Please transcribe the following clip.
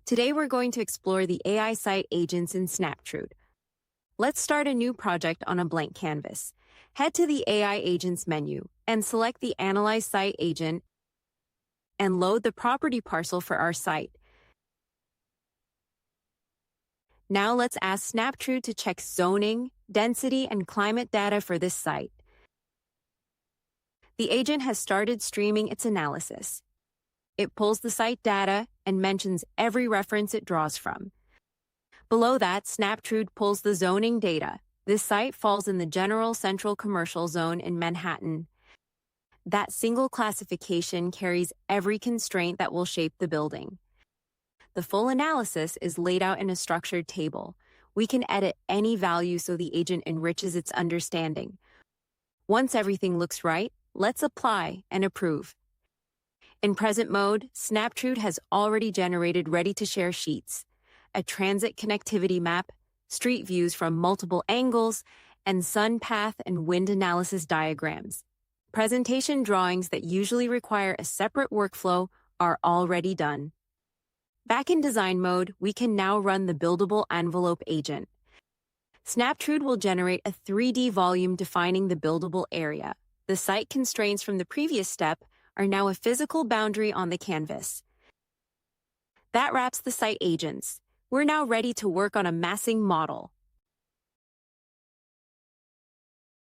Today we're going to explore the AI site agents in Snaptrude. Let's start a new project on a blank canvas. Head to the AI Agents menu and select the Analyze Site agent and load the property parcel for our site. Now let's ask Snaptrude to check zoning, density, and climate data for this site. The agent has started streaming its analysis. It pulls the site data and mentions every reference it draws from. Below that, Snaptrude pulls the zoning data. This site falls in the General Central Commercial Zone in Manhattan. That single classification carries every constraint that will shape the building. The full analysis is laid out in a structured table. We can edit any value so the agent enriches its understanding. Once everything looks right, let's apply and approve. In present mode, Snaptrude has already generated ready-to-share sheets, a transit connectivity map, street views from multiple angles, and sun path and wind analysis diagrams. Presentation drawings that usually require a separate workflow are already done. Back in design mode, we can now run the Buildable Envelope agent. Snaptrude will generate a 3D volume defining the buildable area. The site constraints from the previous step are now a physical boundary on the canvas. That wraps the site agents. We're now ready to work on a massing model.